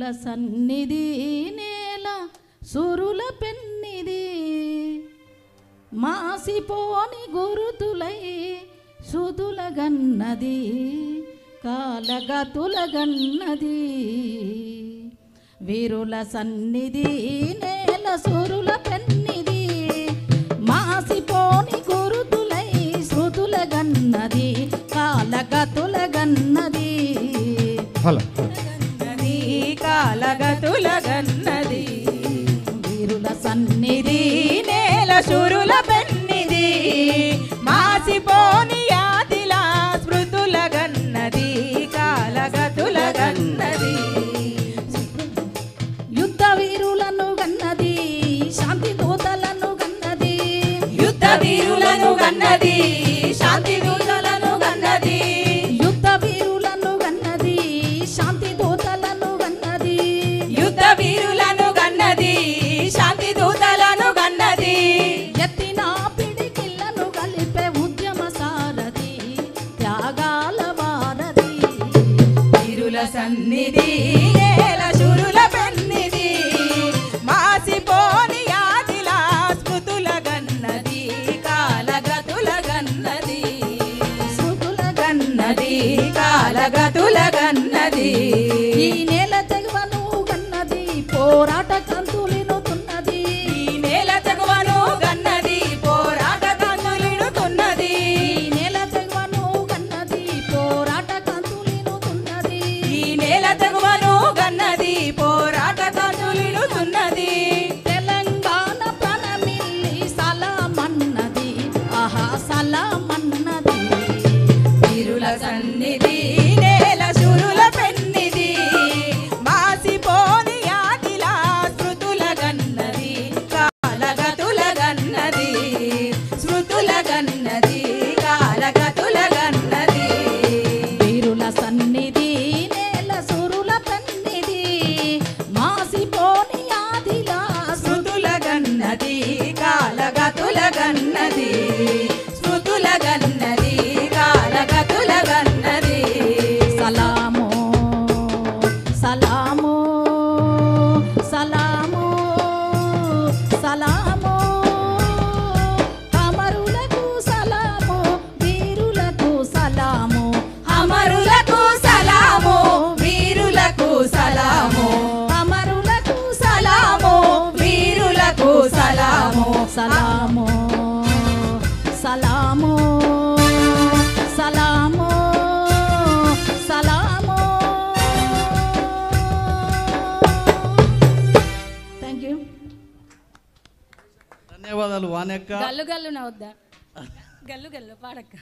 వీరుల సన్నిధి నేల సురుల పెన్నిది మాసిపోని గురుతులై సుదుల గన్నది కాలగతుల గన్నది వీరుల సన్నిధి నేల సురుల పెన్నిది మాసిపోని గురుతులై సుదుల గన్నది కాలగతుల గన్నది కాలగతుల గన్నది వీరుల సన్నిధి నేల సురుల పెన్నిది మాసిపోని యాదిలా స్మృతుల గన్నది కాలగతుల గన్నది యుద్ధ వీరులను గన్నది శాంతి దూతలను గన్నది యుద్ధ వీరులను గన్నది శాంతి దూతలను గన్నది యుద్ధ వీరులను గన్నది శాంతి దూతలను గన్నది యుద్ధ వీరులను గన్నది శాంతి దూతలను గన్నది ఎత్తిన పిడికిళ్లను కలిపే ఉద్యమ సారథి త్యాగాల వారధి వీరుల సన్నిధి నేల సురుల పెన్నిది మాసిపోని యాదిలా స్మృతుల గన్నది కాలగతుల గన్నది సుతుల గన్నది కాలగతుల గన్నది ఈ నేల తెగవను గన్నది పోరాట కంతులినుతున్నది ఈ నేల తెగువను గన్నది పోరాట కందులిడుతున్నది ఈ నేల తెగవను గన్నది పోరాట కంతులినుతున్నది ఈ నేల తెగువను గన్నది పోరాట కందులిడుతున్నది తెలంగాణ ప్రణమిల్లి సలామన్నది ఆహా సలామన్నది వీరుల సన్నిధి నేల సురుల పెన్నిది మాసిపోని యాదిలా స్మృతుల గన్నది కాలగతుల గన్నది స్మృతుల గన్నది కాలగతుల గన్నది వీరుల సన్నిధి నేల సురుల పెన్నిది మాసిపోని ఆదిలా స్మృతుల గన్నది కాలగతుల గన్నది స్మృతుల గన్నది కాలగతుల గన్నది సలాము సలాము సలాము సలాము అమరులకు సలాము వీరులకు సలాము అమరులకు సలాము వీరులకు సలాము అమరులకు సలాము వీరులకు సలాము సలాము సలాము సలాము సలాము థ్యాంక్ యూ ధన్యవాదాలు వానెక్క. గల్లు గల్లు నవ్వుద్దా గల్లు గల్లు పాడక్క